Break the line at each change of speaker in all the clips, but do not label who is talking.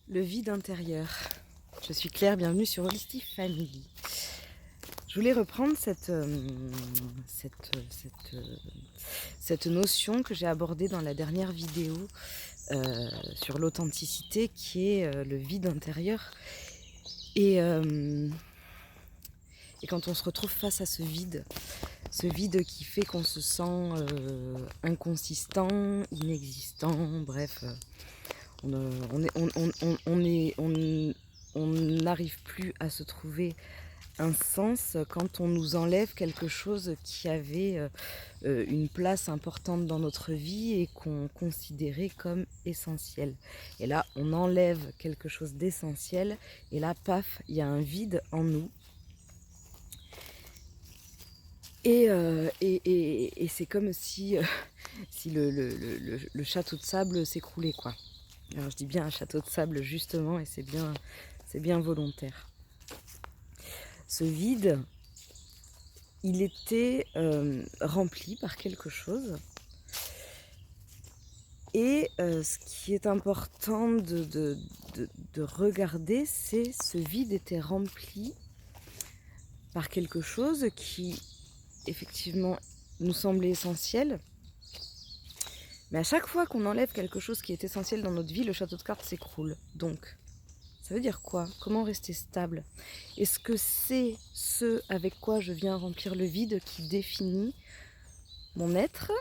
Le vide intérieur. Je suis Claire, bienvenue sur Holistic Family. Je voulais reprendre cette notion que j'ai abordée dans la dernière vidéo sur l'authenticité qui est le vide intérieur. Et quand on se retrouve face à ce vide qui fait qu'on se sent inconsistant, inexistant, bref, on n'arrive plus à se trouver un sens quand on nous enlève quelque chose qui avait une place importante dans notre vie et qu'on considérait comme essentiel. Et là, on enlève quelque chose d'essentiel et là, paf, il y a un vide en nous. Et c'est comme si, si le château de sable s'écroulait, quoi. Alors je dis bien un château de sable justement et c'est bien volontaire. Ce vide, il était rempli par quelque chose. Et ce qui est important de regarder, c'est ce vide était rempli par quelque chose qui effectivement nous semblait essentiel. Mais à chaque fois qu'on enlève quelque chose qui est essentiel dans notre vie, le château de cartes s'écroule. Donc, ça veut dire quoi? Comment rester stable? Est-ce que c'est ce avec quoi je viens remplir le vide qui définit mon être?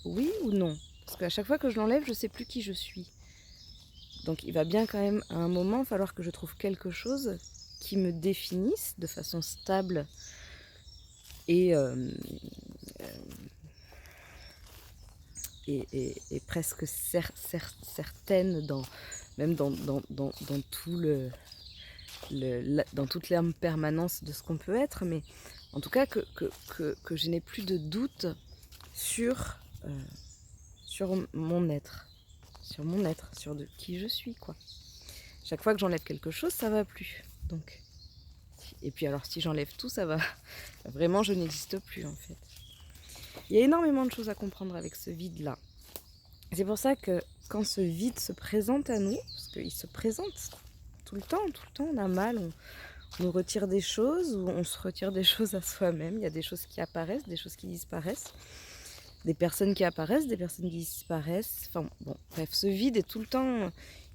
Oui ou non? Parce qu'à chaque fois que je l'enlève, je ne sais plus qui je suis. Donc il va bien quand même à un moment falloir que je trouve quelque chose qui me définisse de façon stable et, presque certaine même dans tout dans toute l'impermanence de ce qu'on peut être, mais en tout cas que je n'ai plus de doute sur, mon être, sur de qui je suis, quoi. Chaque fois que j'enlève quelque chose, ça va plus. Donc, et puis alors si j'enlève tout, ça va. Vraiment, je n'existe plus en fait. Il y a énormément de choses à comprendre avec ce vide-là. C'est pour ça que quand ce vide se présente à nous, parce qu'il se présente tout le temps, on a mal, on nous retire des choses, ou on se retire des choses à soi-même. Il y a des choses qui apparaissent, des choses qui disparaissent, des personnes qui apparaissent, des personnes qui disparaissent. Enfin bon, bref, ce vide est tout le temps,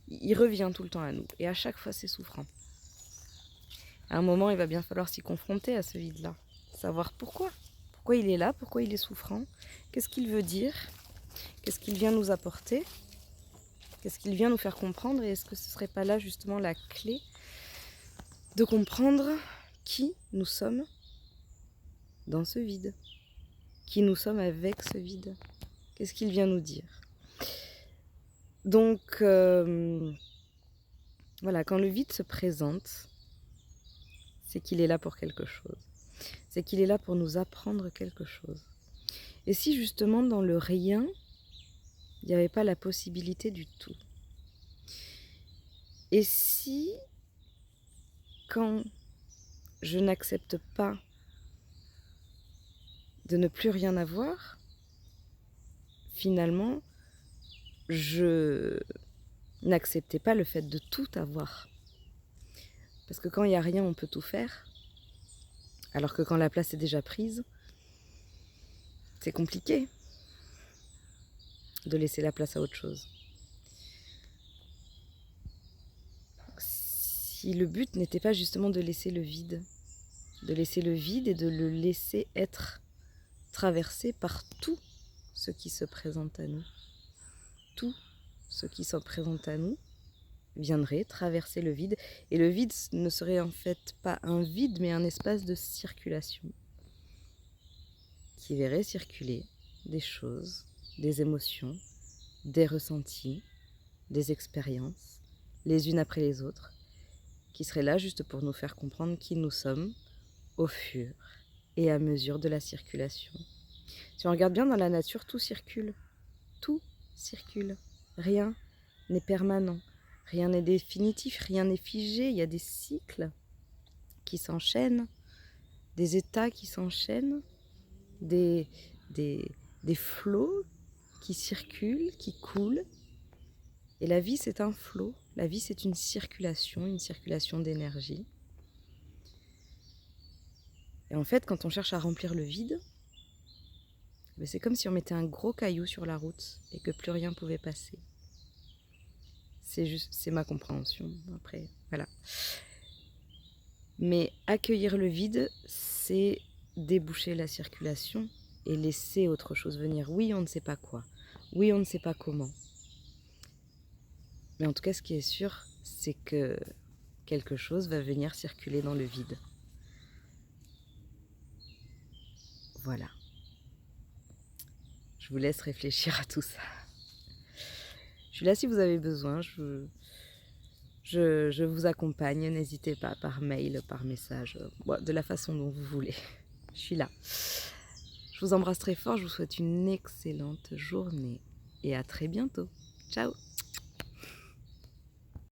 il revient tout le temps à nous. Et à chaque fois, c'est souffrant. À un moment, il va bien falloir s'y confronter à ce vide-là. Savoir pourquoi. Pourquoi il est là, pourquoi il est souffrant. Qu'est-ce qu'il veut dire? Qu'est-ce qu'il vient nous apporter? Qu'est-ce qu'il vient nous faire comprendre? Et est-ce que ce ne serait pas là justement la clé de comprendre qui nous sommes dans ce vide? Qui nous sommes avec ce vide? Qu'est-ce qu'il vient nous dire? Donc, voilà, quand le vide se présente, c'est qu'il est là pour quelque chose. C'est qu'il est là pour nous apprendre quelque chose. Et si justement dans le rien, il n'y avait pas la possibilité du tout? Et si, quand je n'accepte pas de ne plus rien avoir, finalement, je n'acceptais pas le fait de tout avoir. Parce que quand il n'y a rien, on peut tout faire. Alors que quand la place est déjà prise, c'est compliqué de laisser la place à autre chose. Si le but n'était pas justement de laisser le vide et de le laisser être traversé par tout ce qui se présente à nous. Tout ce qui se présente à nous viendrait traverser le vide. Et le vide ne serait en fait pas un vide, mais un espace de circulation qui verrait circuler des choses, des émotions, des ressentis, des expériences, les unes après les autres, qui seraient là juste pour nous faire comprendre qui nous sommes au fur et à mesure de la circulation. Si on regarde bien dans la nature, tout circule. Tout circule. Rien n'est permanent. Rien n'est définitif, rien n'est figé. Il y a des cycles qui s'enchaînent, des états qui s'enchaînent, des flots qui circulent, qui coulent. Et la vie, c'est un flot. La vie, c'est une circulation d'énergie. Et en fait, quand on cherche à remplir le vide, c'est comme si on mettait un gros caillou sur la route et que plus rien pouvait passer. C'est ma compréhension. Après, voilà. Mais accueillir le vide, c'est déboucher la circulation et laisser autre chose venir. Oui, on ne sait pas quoi. Oui, on ne sait pas comment. Mais en tout cas, ce qui est sûr, c'est que quelque chose va venir circuler dans le vide. Voilà. Je vous laisse réfléchir à tout ça. Je suis là si vous avez besoin. Je vous accompagne. N'hésitez pas par mail, par message, de la façon dont vous voulez. Je suis là. Je vous embrasse très fort. Je vous souhaite une excellente journée et à très bientôt. Ciao!